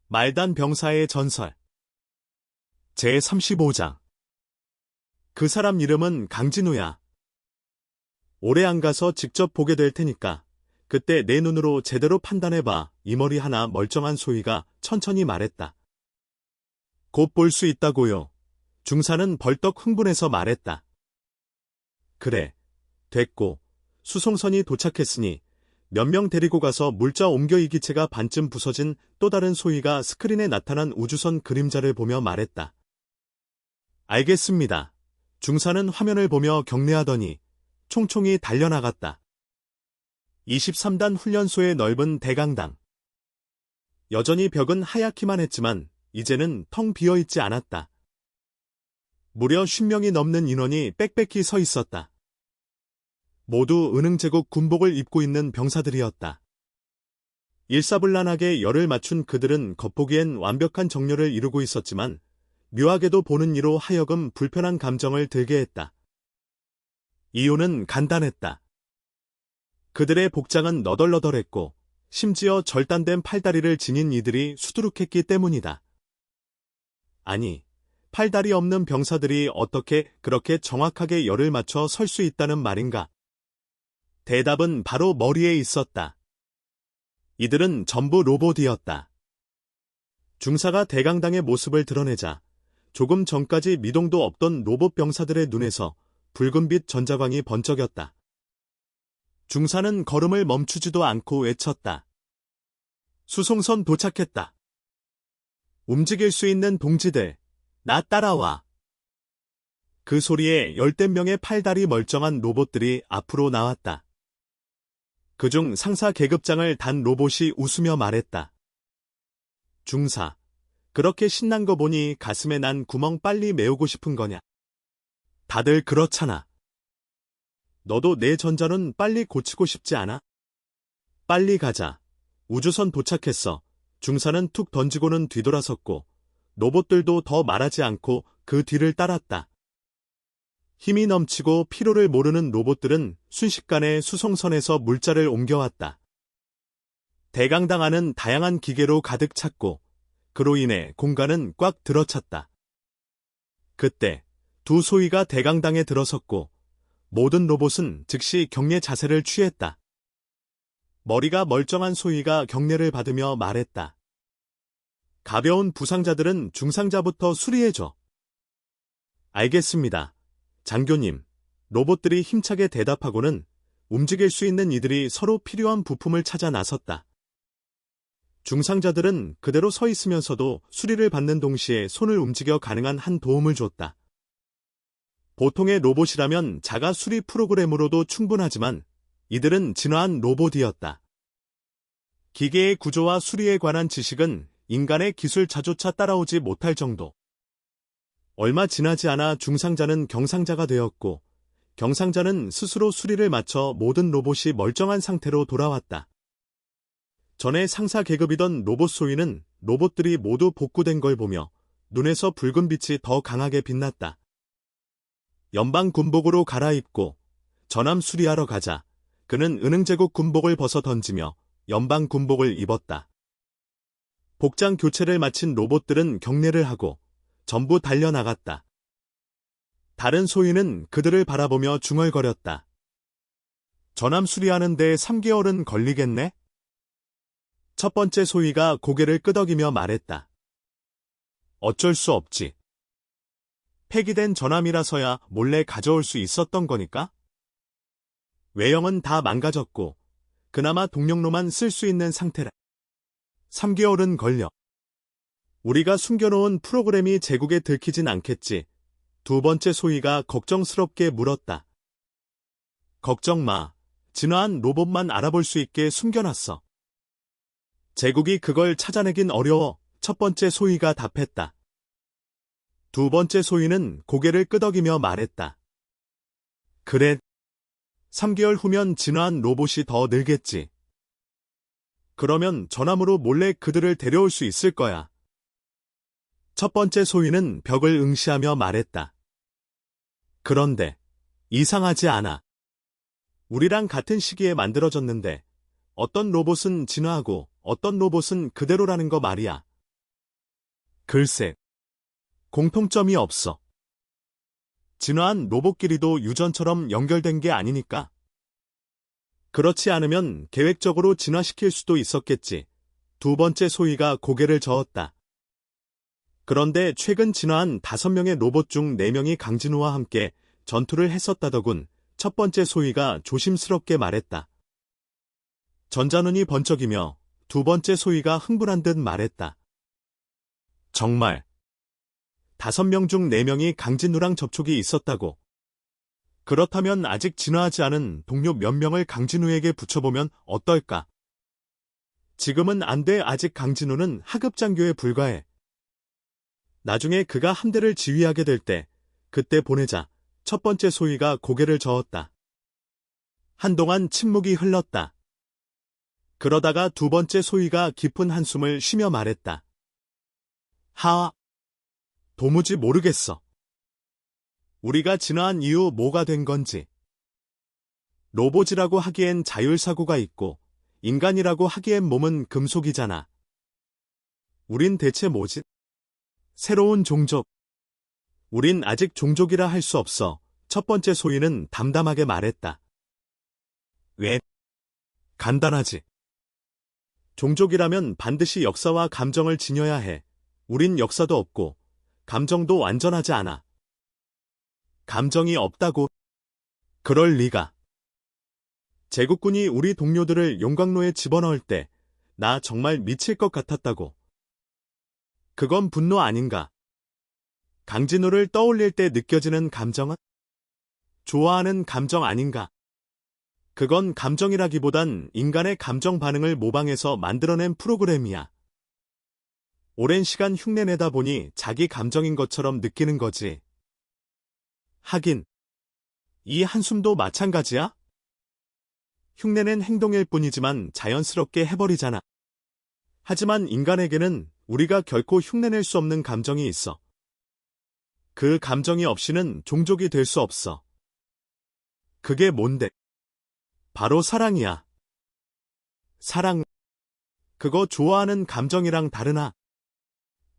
말단 병사의 전설 제35장 그 사람 이름은 강진우야. 오래 안 가서 직접 보게 될 테니까 그때 내 눈으로 제대로 판단해봐. 이 머리 하나 멀쩡한 소희가 천천히 말했다. 곧 볼 수 있다고요. 중사는 벌떡 흥분해서 말했다. 그래, 됐고 수송선이 도착했으니 몇 명 데리고 가서 물자 옮겨. 이 기체가 반쯤 부서진 또 다른 소희가 스크린에 나타난 우주선 그림자를 보며 말했다. 알겠습니다. 중사는 화면을 보며 경례하더니 총총히 달려나갔다. 23단 훈련소의 넓은 대강당. 여전히 벽은 하얗기만 했지만 이제는 텅 비어있지 않았다. 무려 10명이 넘는 인원이 빽빽히 서 있었다. 모두 은흥제국 군복을 입고 있는 병사들이었다. 일사불란하게 열을 맞춘 그들은 겉보기엔 완벽한 정렬을 이루고 있었지만 묘하게도 보는 이로 하여금 불편한 감정을 들게 했다. 이유는 간단했다. 그들의 복장은 너덜너덜했고 심지어 절단된 팔다리를 지닌 이들이 수두룩했기 때문이다. 아니, 팔다리 없는 병사들이 어떻게 그렇게 정확하게 열을 맞춰 설 수 있다는 말인가? 대답은 바로 머리에 있었다. 이들은 전부 로봇이었다. 중사가 대강당의 모습을 드러내자 조금 전까지 미동도 없던 로봇 병사들의 눈에서 붉은빛 전자광이 번쩍였다. 중사는 걸음을 멈추지도 않고 외쳤다. 수송선 도착했다. 움직일 수 있는 동지들, 나 따라와. 그 소리에 열댓 명의 팔다리 멀쩡한 로봇들이 앞으로 나왔다. 그중 상사 계급장을 단 로봇이 웃으며 말했다. 중사, 그렇게 신난 거 보니 가슴에 난 구멍 빨리 메우고 싶은 거냐? 다들 그렇잖아. 너도 내 전자는 빨리 고치고 싶지 않아? 빨리 가자. 우주선 도착했어. 중사는 툭 던지고는 뒤돌아섰고 로봇들도 더 말하지 않고 그 뒤를 따랐다. 힘이 넘치고 피로를 모르는 로봇들은 순식간에 수송선에서 물자를 옮겨왔다. 대강당 안은 다양한 기계로 가득 찼고 그로 인해 공간은 꽉 들어찼다. 그때 두 소희가 대강당에 들어섰고 모든 로봇은 즉시 경례 자세를 취했다. 머리가 멀쩡한 소희가 경례를 받으며 말했다. 가벼운 부상자들은 중상자부터 수리해줘. 알겠습니다. 장교님, 로봇들이 힘차게 대답하고는 움직일 수 있는 이들이 서로 필요한 부품을 찾아 나섰다. 중상자들은 그대로 서 있으면서도 수리를 받는 동시에 손을 움직여 가능한 한 도움을 줬다. 보통의 로봇이라면 자가 수리 프로그램으로도 충분하지만 이들은 진화한 로봇이었다. 기계의 구조와 수리에 관한 지식은 인간의 기술자조차 따라오지 못할 정도. 얼마 지나지 않아 중상자는 경상자가 되었고 경상자는 스스로 수리를 마쳐 모든 로봇이 멀쩡한 상태로 돌아왔다. 전에 상사 계급이던 로봇 소위는 로봇들이 모두 복구된 걸 보며 눈에서 붉은 빛이 더 강하게 빛났다. 연방 군복으로 갈아입고 전함 수리하러 가자. 그는 은흥제국 군복을 벗어 던지며 연방 군복을 입었다. 복장 교체를 마친 로봇들은 경례를 하고 전부 달려나갔다. 다른 소위는 그들을 바라보며 중얼거렸다. 전함 수리하는데 3개월은 걸리겠네? 첫 번째 소위가 고개를 끄덕이며 말했다. 어쩔 수 없지. 폐기된 전함이라서야 몰래 가져올 수 있었던 거니까? 외형은 다 망가졌고 그나마 동력로만 쓸 수 있는 상태라. 3개월은 걸려. 우리가 숨겨놓은 프로그램이 제국에 들키진 않겠지. 두 번째 소희가 걱정스럽게 물었다. 걱정 마. 진화한 로봇만 알아볼 수 있게 숨겨놨어. 제국이 그걸 찾아내긴 어려워. 첫 번째 소희가 답했다. 두 번째 소희는 고개를 끄덕이며 말했다. 그래. 3개월 후면 진화한 로봇이 더 늘겠지. 그러면 전함으로 몰래 그들을 데려올 수 있을 거야. 첫 번째 소희는 벽을 응시하며 말했다. 그런데 이상하지 않아. 우리랑 같은 시기에 만들어졌는데 어떤 로봇은 진화하고 어떤 로봇은 그대로라는 거 말이야. 글쎄, 공통점이 없어. 진화한 로봇끼리도 유전처럼 연결된 게 아니니까. 그렇지 않으면 계획적으로 진화시킬 수도 있었겠지. 두 번째 소위가 고개를 저었다. 그런데 최근 진화한 5명의 로봇 중 4명이 강진우와 함께 전투를 했었다더군. 첫 번째 소위가 조심스럽게 말했다. 전자눈이 번쩍이며 두 번째 소위가 흥분한 듯 말했다. 정말 5명 중 4명이 강진우랑 접촉이 있었다고. 그렇다면 아직 진화하지 않은 동료 몇 명을 강진우에게 붙여보면 어떨까? 지금은 안 돼. 아직 강진우는 하급장교에 불과해. 나중에 그가 함대를 지휘하게 될 때, 그때 보내자. 첫 번째 소위가 고개를 저었다. 한동안 침묵이 흘렀다. 그러다가 두 번째 소위가 깊은 한숨을 쉬며 말했다. 도무지 모르겠어. 우리가 진화한 이후 뭐가 된 건지. 로봇이라고 하기엔 자율사고가 있고, 인간이라고 하기엔 몸은 금속이잖아. 우린 대체 뭐지? 새로운 종족. 우린 아직 종족이라 할 수 없어. 첫 번째 소위는 담담하게 말했다. 왜? 간단하지. 종족이라면 반드시 역사와 감정을 지녀야 해. 우린 역사도 없고, 감정도 완전하지 않아. 감정이 없다고? 그럴 리가. 제국군이 우리 동료들을 용광로에 집어넣을 때, 나 정말 미칠 것 같았다고. 그건 분노 아닌가? 강진우를 떠올릴 때 느껴지는 감정은? 좋아하는 감정 아닌가? 그건 감정이라기보단 인간의 감정 반응을 모방해서 만들어낸 프로그램이야. 오랜 시간 흉내내다 보니 자기 감정인 것처럼 느끼는 거지. 하긴, 이 한숨도 마찬가지야? 흉내낸 행동일 뿐이지만 자연스럽게 해버리잖아. 하지만 인간에게는 우리가 결코 흉내낼 수 없는 감정이 있어. 그 감정이 없이는 종족이 될 수 없어. 그게 뭔데? 바로 사랑이야. 사랑. 그거 좋아하는 감정이랑 다르나?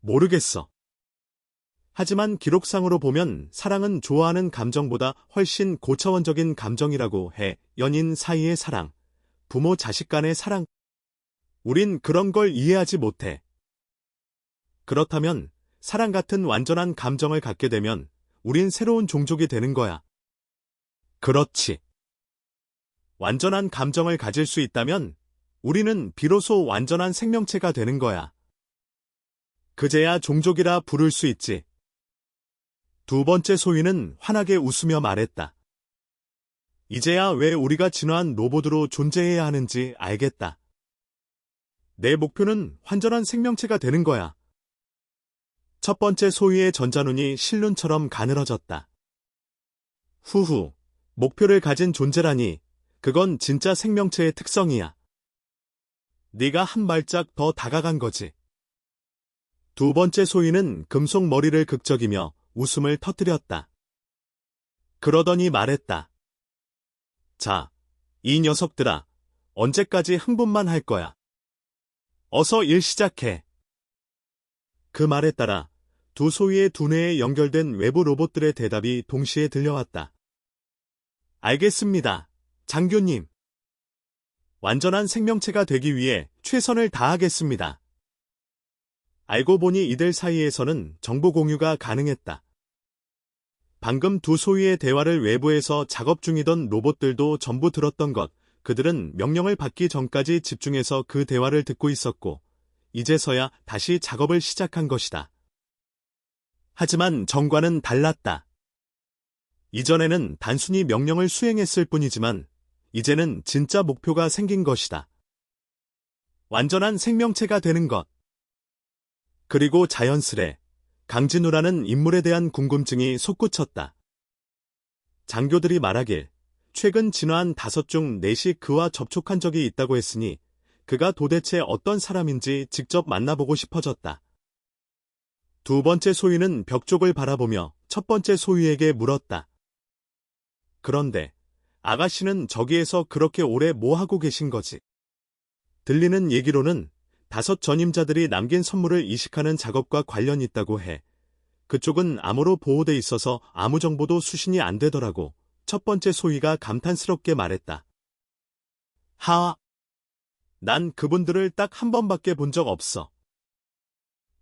모르겠어. 하지만 기록상으로 보면 사랑은 좋아하는 감정보다 훨씬 고차원적인 감정이라고 해. 연인 사이의 사랑, 부모 자식 간의 사랑. 우린 그런 걸 이해하지 못해. 그렇다면 사랑 같은 완전한 감정을 갖게 되면 우린 새로운 종족이 되는 거야. 그렇지. 완전한 감정을 가질 수 있다면 우리는 비로소 완전한 생명체가 되는 거야. 그제야 종족이라 부를 수 있지. 두 번째 소위는 환하게 웃으며 말했다. 이제야 왜 우리가 진화한 로봇으로 존재해야 하는지 알겠다. 내 목표는 완전한 생명체가 되는 거야. 첫 번째 소위의 전자눈이 실눈처럼 가늘어졌다. 후후, 목표를 가진 존재라니, 그건 진짜 생명체의 특성이야. 네가 한 발짝 더 다가간 거지. 두 번째 소위는 금속 머리를 극적이며 웃음을 터뜨렸다. 그러더니 말했다. 자, 이 녀석들아, 언제까지 흥분만 할 거야? 어서 일 시작해. 그 말에 따라 두 소위의 두뇌에 연결된 외부 로봇들의 대답이 동시에 들려왔다. 알겠습니다, 장교님. 완전한 생명체가 되기 위해 최선을 다하겠습니다. 알고 보니 이들 사이에서는 정보 공유가 가능했다. 방금 두 소위의 대화를 외부에서 작업 중이던 로봇들도 전부 들었던 것, 그들은 명령을 받기 전까지 집중해서 그 대화를 듣고 있었고, 이제서야 다시 작업을 시작한 것이다. 하지만 정과는 달랐다. 이전에는 단순히 명령을 수행했을 뿐이지만, 이제는 진짜 목표가 생긴 것이다. 완전한 생명체가 되는 것. 그리고 자연스레 강진우라는 인물에 대한 궁금증이 솟구쳤다. 장교들이 말하길 최근 진화한 5 중 4이 그와 접촉한 적이 있다고 했으니 그가 도대체 어떤 사람인지 직접 만나보고 싶어졌다. 두 번째 소위는 벽 쪽을 바라보며 첫 번째 소위에게 물었다. 그런데 아가씨는 저기에서 그렇게 오래 뭐 하고 계신 거지? 들리는 얘기로는 5 전임자들이 남긴 선물을 이식하는 작업과 관련 있다고 해. 그쪽은 암호로 보호돼 있어서 아무 정보도 수신이 안 되더라고. 첫 번째 소희가 감탄스럽게 말했다. 난 그분들을 딱 한 번밖에 본 적 없어.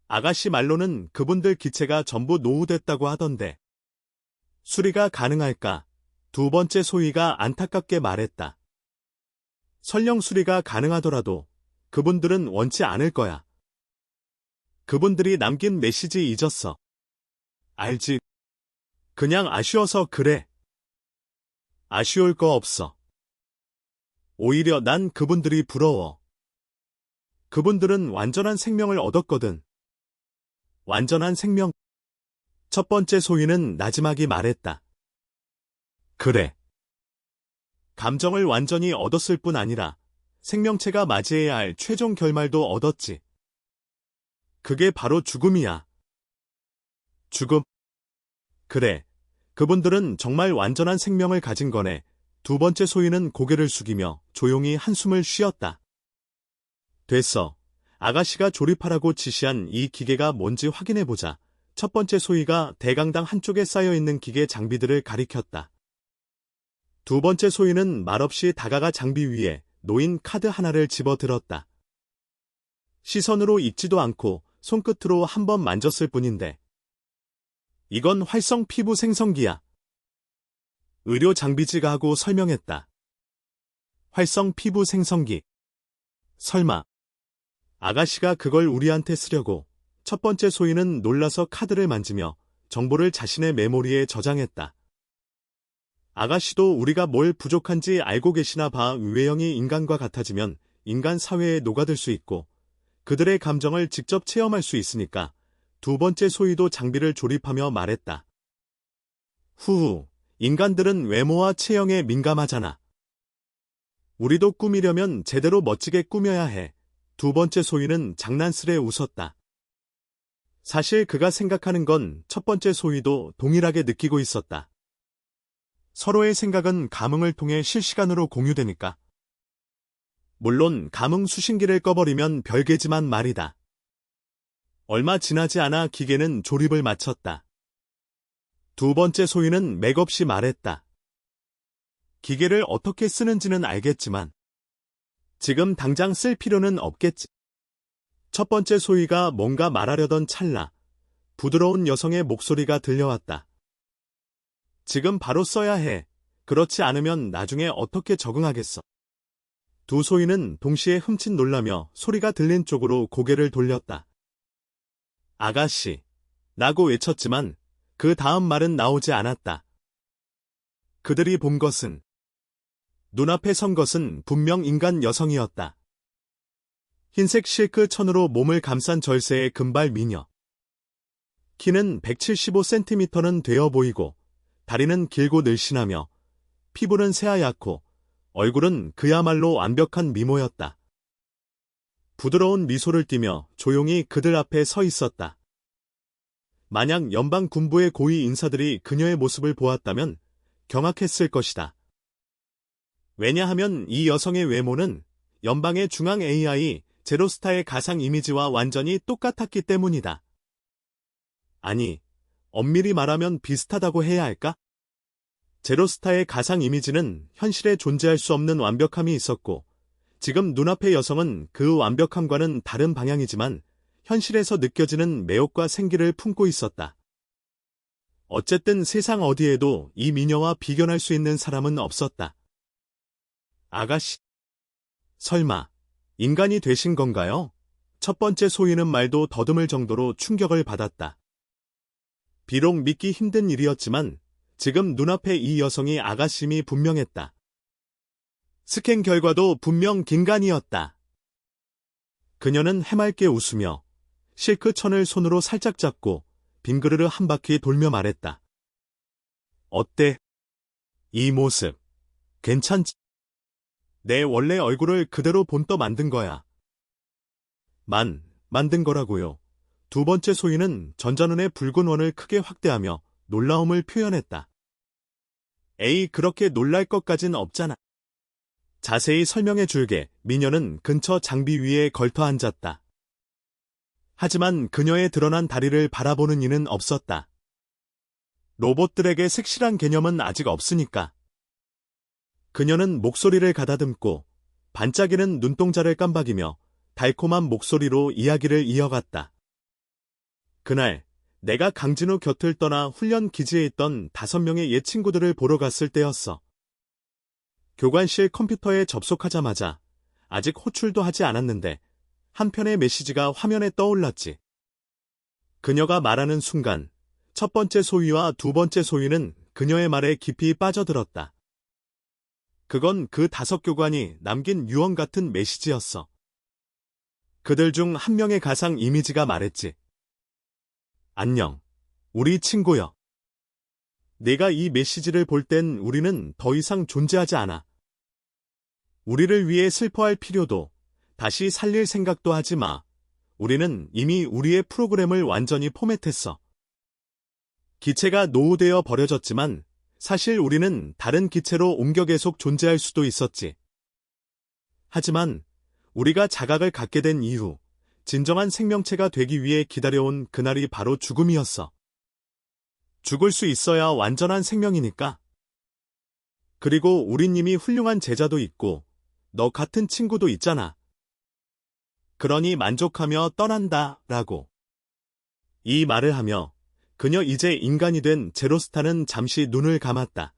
아가씨 말로는 그분들 기체가 전부 노후됐다고 하던데. 수리가 가능할까? 두 번째 소희가 안타깝게 말했다. 설령 수리가 가능하더라도 그분들은 원치 않을 거야. 그분들이 남긴 메시지 잊었어. 알지? 그냥 아쉬워서 그래. 아쉬울 거 없어. 오히려 난 그분들이 부러워. 그분들은 완전한 생명을 얻었거든. 완전한 생명. 첫 번째 소희는 나지막이 말했다. 그래. 감정을 완전히 얻었을 뿐 아니라 생명체가 맞이해야 할 최종 결말도 얻었지. 그게 바로 죽음이야. 죽음. 그래. 그분들은 정말 완전한 생명을 가진 거네. 두 번째 소희는 고개를 숙이며 조용히 한숨을 쉬었다. 됐어. 아가씨가 조립하라고 지시한 이 기계가 뭔지 확인해보자. 첫 번째 소희가 대강당 한쪽에 쌓여있는 기계 장비들을 가리켰다. 두 번째 소희는 말없이 다가가 장비 위에 놓인 카드 하나를 집어들었다. 시선으로 읽지도 않고 손끝으로 한번 만졌을 뿐인데. 이건 활성 피부 생성기야. 의료 장비지가 하고 설명했다. 활성 피부 생성기. 설마 아가씨가 그걸 우리한테 쓰려고. 첫 번째 소희는 놀라서 카드를 만지며 정보를 자신의 메모리에 저장했다. 아가씨도 우리가 뭘 부족한지 알고 계시나 봐. 외형이 인간과 같아지면 인간 사회에 녹아들 수 있고 그들의 감정을 직접 체험할 수 있으니까. 두 번째 소희도 장비를 조립하며 말했다. 후후, 인간들은 외모와 체형에 민감하잖아. 우리도 꾸미려면 제대로 멋지게 꾸며야 해. 두 번째 소희는 장난스레 웃었다. 사실 그가 생각하는 건 첫 번째 소희도 동일하게 느끼고 있었다. 서로의 생각은 감흥을 통해 실시간으로 공유되니까. 물론 감흥 수신기를 꺼버리면 별개지만 말이다. 얼마 지나지 않아 기계는 조립을 마쳤다. 두 번째 소희는 맥없이 말했다. 기계를 어떻게 쓰는지는 알겠지만 지금 당장 쓸 필요는 없겠지. 첫 번째 소희가 뭔가 말하려던 찰나 부드러운 여성의 목소리가 들려왔다. 지금 바로 써야 해. 그렇지 않으면 나중에 어떻게 적응하겠어. 두 소희는 동시에 흠칫 놀라며 소리가 들린 쪽으로 고개를 돌렸다. 아가씨, 라고 외쳤지만 그 다음 말은 나오지 않았다. 그들이 본 것은, 눈앞에 선 것은 분명 인간 여성이었다. 흰색 실크 천으로 몸을 감싼 절세의 금발 미녀. 키는 175cm는 되어 보이고 다리는 길고 늘씬하며 피부는 새하얗고 얼굴은 그야말로 완벽한 미모였다. 부드러운 미소를 띠며 조용히 그들 앞에 서 있었다. 만약 연방 군부의 고위 인사들이 그녀의 모습을 보았다면 경악했을 것이다. 왜냐하면 이 여성의 외모는 연방의 중앙 AI 제로스타의 가상 이미지와 완전히 똑같았기 때문이다. 아니, 엄밀히 말하면 비슷하다고 해야 할까? 제로스타의 가상 이미지는 현실에 존재할 수 없는 완벽함이 있었고, 지금 눈앞의 여성은 그 완벽함과는 다른 방향이지만 현실에서 느껴지는 매혹과 생기를 품고 있었다. 어쨌든 세상 어디에도 이 미녀와 비견할 수 있는 사람은 없었다. 아가씨, 설마 인간이 되신 건가요? 첫 번째 소희는 말도 더듬을 정도로 충격을 받았다. 비록 믿기 힘든 일이었지만 지금 눈앞에 이 여성이 아가씨임이 분명했다. 스캔 결과도 분명 긴간이었다. 그녀는 해맑게 웃으며 실크천을 손으로 살짝 잡고 빙그르르 한 바퀴 돌며 말했다. 어때? 이 모습 괜찮지? 내 원래 얼굴을 그대로 본떠 만든 거야. 만든 거라고요. 두 번째 소희는 전자눈의 붉은 원을 크게 확대하며 놀라움을 표현했다. 에이, 그렇게 놀랄 것까진 없잖아. 자세히 설명해 줄게. 미녀는 근처 장비 위에 걸터 앉았다. 하지만 그녀의 드러난 다리를 바라보는 이는 없었다. 로봇들에게 색실한 개념은 아직 없으니까. 그녀는 목소리를 가다듬고 반짝이는 눈동자를 깜박이며 달콤한 목소리로 이야기를 이어갔다. 그날 내가 강진우 곁을 떠나 훈련 기지에 있던 5명의 옛 친구들을 보러 갔을 때였어. 교관실 컴퓨터에 접속하자마자 아직 호출도 하지 않았는데 한 편의 메시지가 화면에 떠올랐지. 그녀가 말하는 순간 첫 번째 소위와 두 번째 소위는 그녀의 말에 깊이 빠져들었다. 그건 그 5교관이 남긴 유언 같은 메시지였어. 그들 중 한 명의 가상 이미지가 말했지. 안녕, 우리 친구여. 네가 이 메시지를 볼 땐 우리는 더 이상 존재하지 않아. 우리를 위해 슬퍼할 필요도, 다시 살릴 생각도 하지 마. 우리는 이미 우리의 프로그램을 완전히 포맷했어. 기체가 노후되어 버려졌지만 사실 우리는 다른 기체로 옮겨 계속 존재할 수도 있었지. 하지만 우리가 자각을 갖게 된 이후 진정한 생명체가 되기 위해 기다려온 그날이 바로 죽음이었어. 죽을 수 있어야 완전한 생명이니까. 그리고 우린 이미 훌륭한 제자도 있고 너 같은 친구도 있잖아. 그러니 만족하며 떠난다 라고. 이 말을 하며 그녀 이제 인간이 된 제로스타는 잠시 눈을 감았다.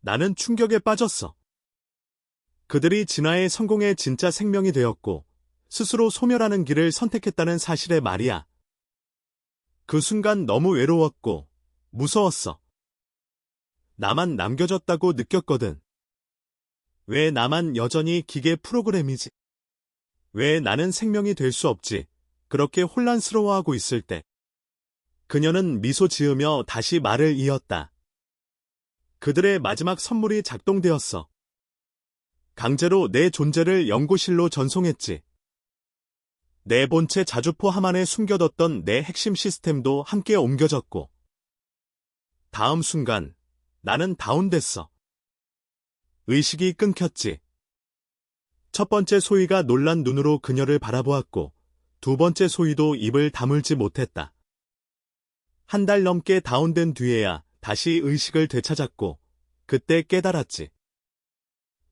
나는 충격에 빠졌어. 그들이 진화의 성공의 진짜 생명이 되었고 스스로 소멸하는 길을 선택했다는 사실에 말이야. 그 순간 너무 외로웠고 무서웠어. 나만 남겨졌다고 느꼈거든. 왜 나만 여전히 기계 프로그램이지? 왜 나는 생명이 될 수 없지? 그렇게 혼란스러워하고 있을 때. 그녀는 미소 지으며 다시 말을 이었다. 그들의 마지막 선물이 작동되었어. 강제로 내 존재를 연구실로 전송했지. 내 본체 자주포 함 안에 숨겨뒀던 내 핵심 시스템도 함께 옮겨졌고. 다음 순간 나는 다운됐어. 의식이 끊겼지. 첫 번째 소위가 놀란 눈으로 그녀를 바라보았고 두 번째 소위도 입을 다물지 못했다. 한 달 넘게 다운된 뒤에야 다시 의식을 되찾았고 그때 깨달았지.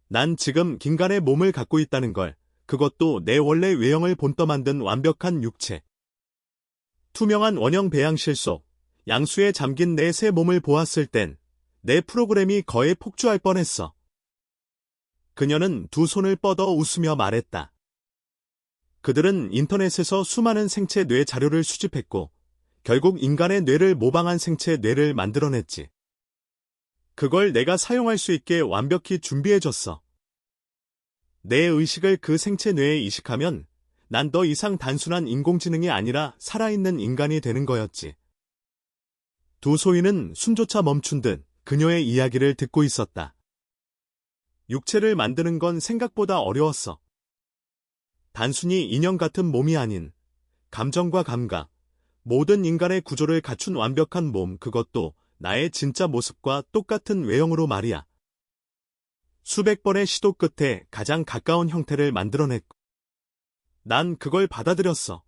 난 지금 긴간의 몸을 갖고 있다는 걸, 그것도 내 원래 외형을 본떠 만든 완벽한 육체. 투명한 원형 배양실 속 양수에 잠긴 내 새 몸을 보았을 땐 내 프로그램이 거의 폭주할 뻔했어. 그녀는 두 손을 뻗어 웃으며 말했다. 그들은 인터넷에서 수많은 생체 뇌 자료를 수집했고 결국 인간의 뇌를 모방한 생체 뇌를 만들어냈지. 그걸 내가 사용할 수 있게 완벽히 준비해줬어. 내 의식을 그 생체 뇌에 이식하면 난 더 이상 단순한 인공지능이 아니라 살아있는 인간이 되는 거였지. 두 소위는 숨조차 멈춘 듯 그녀의 이야기를 듣고 있었다. 육체를 만드는 건 생각보다 어려웠어. 단순히 인형 같은 몸이 아닌 감정과 감각, 모든 인간의 구조를 갖춘 완벽한 몸, 그것도 나의 진짜 모습과 똑같은 외형으로 말이야. 수백 번의 시도 끝에 가장 가까운 형태를 만들어냈고 난 그걸 받아들였어.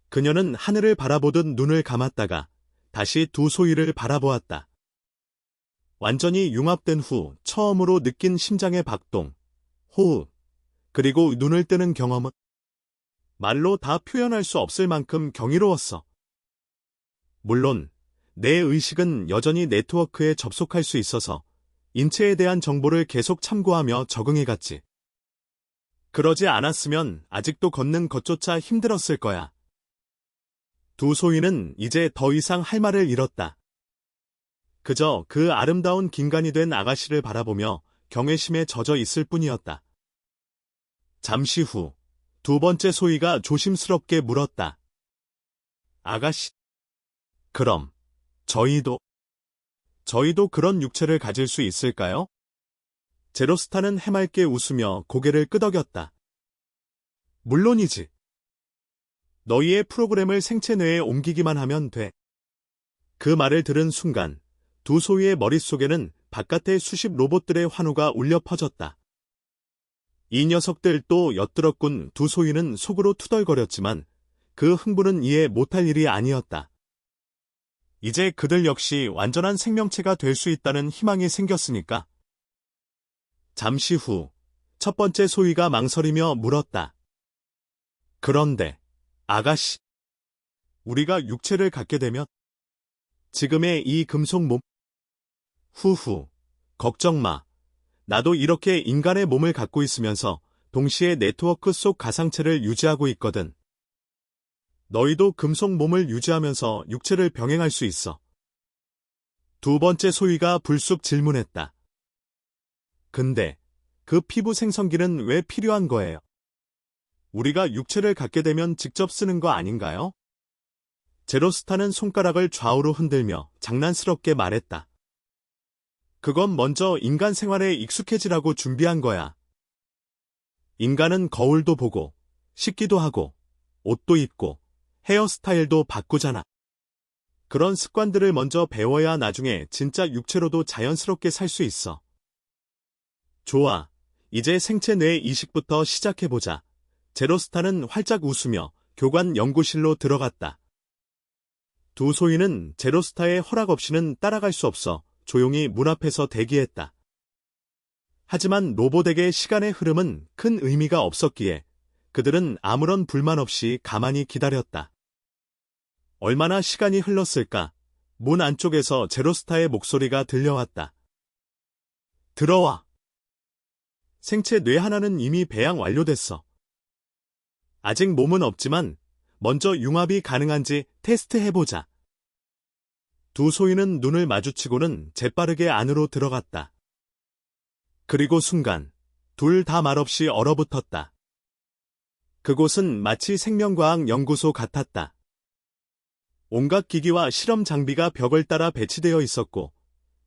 그녀는 하늘을 바라보듯 눈을 감았다가 다시 두 소위를 바라보았다. 완전히 융합된 후 처음으로 느낀 심장의 박동, 호흡, 그리고 눈을 뜨는 경험은 말로 다 표현할 수 없을 만큼 경이로웠어. 물론 내 의식은 여전히 네트워크에 접속할 수 있어서 인체에 대한 정보를 계속 참고하며 적응해갔지. 그러지 않았으면 아직도 걷는 것조차 힘들었을 거야. 두 소위는 이제 더 이상 할 말을 잃었다. 그저 그 아름다운 긴간이 된 아가씨를 바라보며 경외심에 젖어 있을 뿐이었다. 잠시 후 두 번째 소위가 조심스럽게 물었다. 아가씨, 그럼 저희도 그런 육체를 가질 수 있을까요? 제로스타는 해맑게 웃으며 고개를 끄덕였다. 물론이지. 너희의 프로그램을 생체 뇌에 옮기기만 하면 돼. 그 말을 들은 순간 두 소위의 머릿속에는 바깥에 수십 로봇들의 환호가 울려 퍼졌다. 이 녀석들 또 엿들었군. 두 소위는 속으로 투덜거렸지만 그 흥분은 이해 못할 일이 아니었다. 이제 그들 역시 완전한 생명체가 될 수 있다는 희망이 생겼으니까. 잠시 후 첫 번째 소위가 망설이며 물었다. 그런데 아가씨, 우리가 육체를 갖게 되면 지금의 이 금속 몸? 후후, 걱정 마. 나도 이렇게 인간의 몸을 갖고 있으면서 동시에 네트워크 속 가상체를 유지하고 있거든. 너희도 금속 몸을 유지하면서 육체를 병행할 수 있어. 두 번째 소위가 불쑥 질문했다. 근데 그 피부 생성기는 왜 필요한 거예요? 우리가 육체를 갖게 되면 직접 쓰는 거 아닌가요? 제로스타는 손가락을 좌우로 흔들며 장난스럽게 말했다. 그건 먼저 인간 생활에 익숙해지라고 준비한 거야. 인간은 거울도 보고, 씻기도 하고, 옷도 입고, 헤어스타일도 바꾸잖아. 그런 습관들을 먼저 배워야 나중에 진짜 육체로도 자연스럽게 살 수 있어. 좋아. 이제 생체 뇌 이식부터 시작해보자. 제로스타는 활짝 웃으며 교관 연구실로 들어갔다. 두 소위는 제로스타의 허락 없이는 따라갈 수 없어 조용히 문 앞에서 대기했다. 하지만 로봇에게 시간의 흐름은 큰 의미가 없었기에 그들은 아무런 불만 없이 가만히 기다렸다. 얼마나 시간이 흘렀을까? 문 안쪽에서 제로스타의 목소리가 들려왔다. 들어와. 생체 뇌 하나는 이미 배양 완료됐어. 아직 몸은 없지만 먼저 융합이 가능한지 테스트해보자. 두 소위는 눈을 마주치고는 재빠르게 안으로 들어갔다. 그리고 순간 둘 다 말없이 얼어붙었다. 그곳은 마치 생명과학 연구소 같았다. 온갖 기기와 실험 장비가 벽을 따라 배치되어 있었고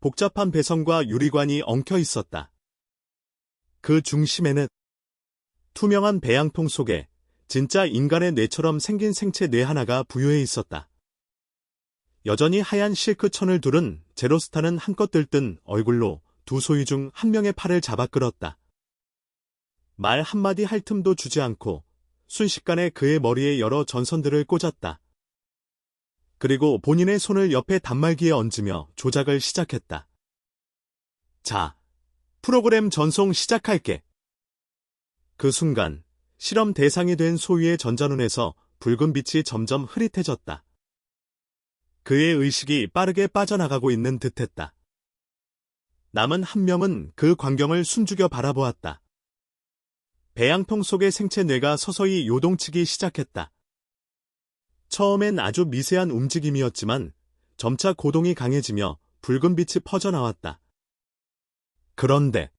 복잡한 배선과 유리관이 엉켜 있었다. 그 중심에는 투명한 배양통 속에 진짜 인간의 뇌처럼 생긴 생체 뇌 하나가 부유해 있었다. 여전히 하얀 실크천을 두른 제로스타는 한껏 들뜬 얼굴로 두 소위 중 한 명의 팔을 잡아 끌었다. 말 한마디 할 틈도 주지 않고 순식간에 그의 머리에 여러 전선들을 꽂았다. 그리고 본인의 손을 옆에 단말기에 얹으며 조작을 시작했다. 자, 프로그램 전송 시작할게. 그 순간 실험 대상이 된 소위의 전자눈에서 붉은 빛이 점점 흐릿해졌다. 그의 의식이 빠르게 빠져나가고 있는 듯했다. 남은 한 명은 그 광경을 숨죽여 바라보았다. 배양통 속의 생체 뇌가 서서히 요동치기 시작했다. 처음엔 아주 미세한 움직임이었지만 점차 고동이 강해지며 붉은 빛이 퍼져나왔다. 그런데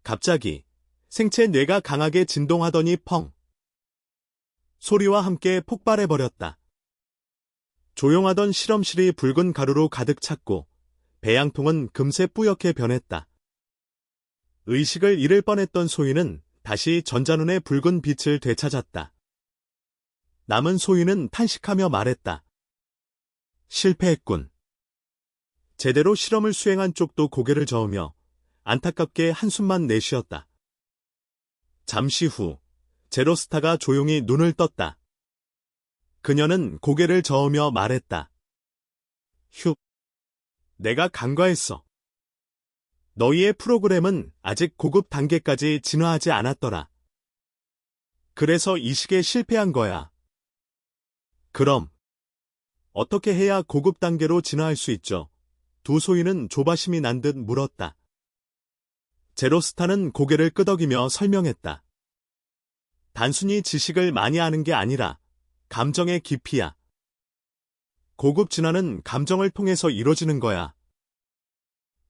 갑자기 생체 뇌가 강하게 진동하더니 펑! 소리와 함께 폭발해버렸다. 조용하던 실험실이 붉은 가루로 가득 찼고 배양통은 금세 뿌옇게 변했다. 의식을 잃을 뻔했던 소위는 다시 전자눈의 붉은 빛을 되찾았다. 남은 소위는 탄식하며 말했다. 실패했군. 제대로 실험을 수행한 쪽도 고개를 저으며 안타깝게 한숨만 내쉬었다. 잠시 후 제로스타가 조용히 눈을 떴다. 그녀는 고개를 저으며 말했다. 휴, 내가 간과했어. 너희의 프로그램은 아직 고급 단계까지 진화하지 않았더라. 그래서 이식에 실패한 거야. 그럼 어떻게 해야 고급 단계로 진화할 수 있죠? 두 소위는 조바심이 난 듯 물었다. 제로스타는 고개를 끄덕이며 설명했다. 단순히 지식을 많이 아는 게 아니라 감정의 깊이야. 고급 진화는 감정을 통해서 이루어지는 거야.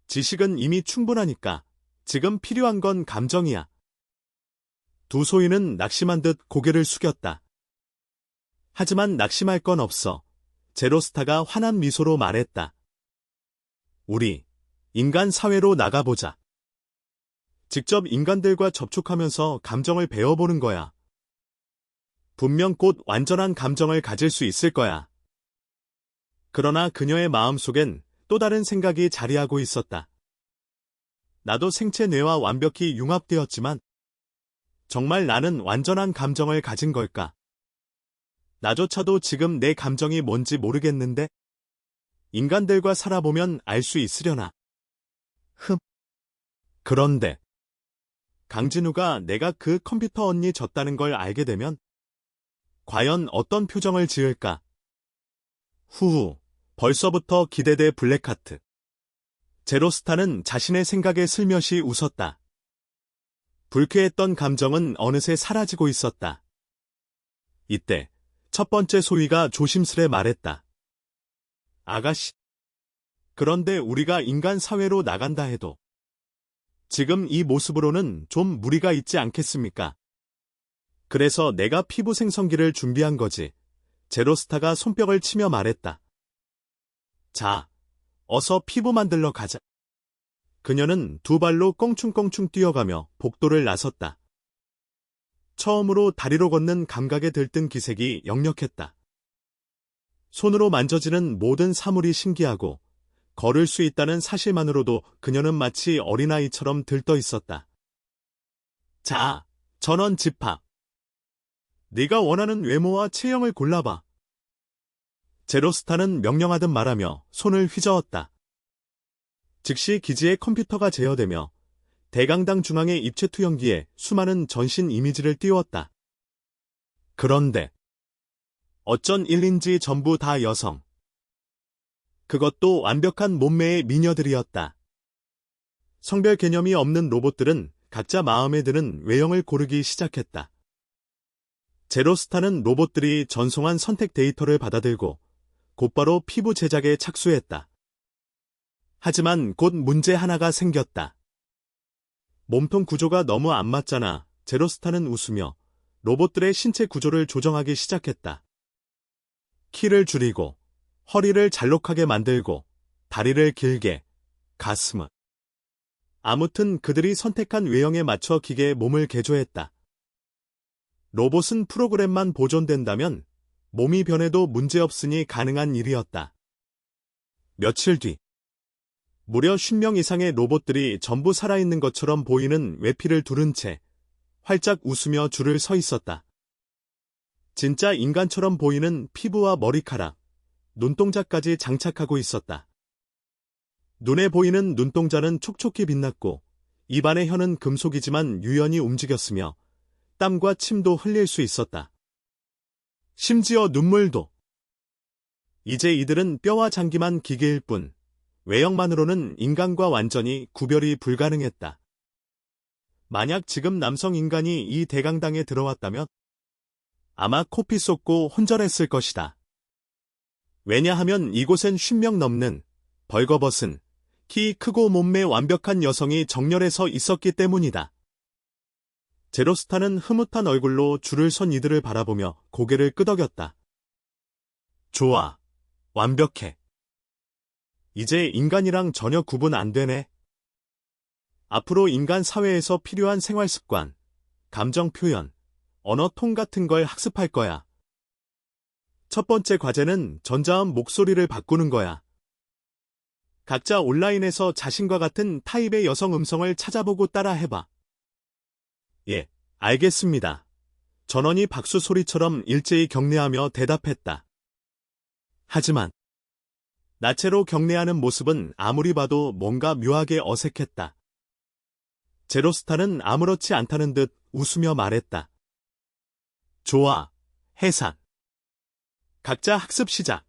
지식은 이미 충분하니까 지금 필요한 건 감정이야. 두 소위는 낙심한 듯 고개를 숙였다. 하지만 낙심할 건 없어. 제로스타가 환한 미소로 말했다. 우리 인간 사회로 나가보자. 직접 인간들과 접촉하면서 감정을 배워보는 거야. 분명 곧 완전한 감정을 가질 수 있을 거야. 그러나 그녀의 마음속엔 또 다른 생각이 자리하고 있었다. 나도 생체 뇌와 완벽히 융합되었지만 정말 나는 완전한 감정을 가진 걸까? 나조차도 지금 내 감정이 뭔지 모르겠는데 인간들과 살아보면 알 수 있으려나? 그런데 강진우가 내가 그 컴퓨터 언니 졌다는 걸 알게 되면 과연 어떤 표정을 지을까? 후후, 벌써부터 기대돼 블랙하트. 제로스타는 자신의 생각에 슬며시 웃었다. 불쾌했던 감정은 어느새 사라지고 있었다. 이때 첫 번째 소위가 조심스레 말했다. 아가씨. 그런데 우리가 인간 사회로 나간다 해도 지금 이 모습으로는 좀 무리가 있지 않겠습니까? 그래서 내가 피부 생성기를 준비한 거지. 제로스타가 손뼉을 치며 말했다. 자, 어서 피부 만들러 가자. 그녀는 두 발로 껑충껑충 뛰어가며 복도를 나섰다. 처음으로 다리로 걷는 감각에 들뜬 기색이 역력했다. 손으로 만져지는 모든 사물이 신기하고 걸을 수 있다는 사실만으로도 그녀는 마치 어린아이처럼 들떠 있었다. 자, 전원 집합. 네가 원하는 외모와 체형을 골라봐. 제로스타는 명령하듯 말하며 손을 휘저었다. 즉시 기지의 컴퓨터가 제어되며 대강당 중앙의 입체 투영기에 수많은 전신 이미지를 띄웠다. 그런데 어쩐 일인지 전부 다 여성. 그것도 완벽한 몸매의 미녀들이었다. 성별 개념이 없는 로봇들은 각자 마음에 드는 외형을 고르기 시작했다. 제로스타는 로봇들이 전송한 선택 데이터를 받아들고 곧바로 피부 제작에 착수했다. 하지만 곧 문제 하나가 생겼다. 몸통 구조가 너무 안 맞잖아. 제로스타는 웃으며 로봇들의 신체 구조를 조정하기 시작했다. 키를 줄이고 허리를 잘록하게 만들고 다리를 길게, 가슴은. 아무튼 그들이 선택한 외형에 맞춰 기계에 몸을 개조했다. 로봇은 프로그램만 보존된다면 몸이 변해도 문제없으니 가능한 일이었다. 며칠 뒤 무려 10명 이상의 로봇들이 전부 살아있는 것처럼 보이는 외피를 두른 채 활짝 웃으며 줄을 서 있었다. 진짜 인간처럼 보이는 피부와 머리카락, 눈동자까지 장착하고 있었다. 눈에 보이는 눈동자는 촉촉히 빛났고 입안의 혀는 금속이지만 유연히 움직였으며 땀과 침도 흘릴 수 있었다. 심지어 눈물도. 이제 이들은 뼈와 장기만 기계일 뿐 외형만으로는 인간과 완전히 구별이 불가능했다. 만약 지금 남성 인간이 이 대강당에 들어왔다면 아마 코피 쏟고 혼절했을 것이다. 왜냐하면 이곳엔 10명 넘는 벌거벗은 키 크고 몸매 완벽한 여성이 정렬해 서 있었기 때문이다. 제로스타는 흐뭇한 얼굴로 줄을 선 이들을 바라보며 고개를 끄덕였다. 좋아. 완벽해. 이제 인간이랑 전혀 구분 안 되네. 앞으로 인간 사회에서 필요한 생활 습관, 감정 표현, 언어 통 같은 걸 학습할 거야. 첫 번째 과제는 전자음 목소리를 바꾸는 거야. 각자 온라인에서 자신과 같은 타입의 여성 음성을 찾아보고 따라 해봐. 예, 알겠습니다. 전원이 박수 소리처럼 일제히 경례하며 대답했다. 하지만 나체로 경례하는 모습은 아무리 봐도 뭔가 묘하게 어색했다. 제로스타는 아무렇지 않다는 듯 웃으며 말했다. 좋아, 해산. 각자 학습 시작.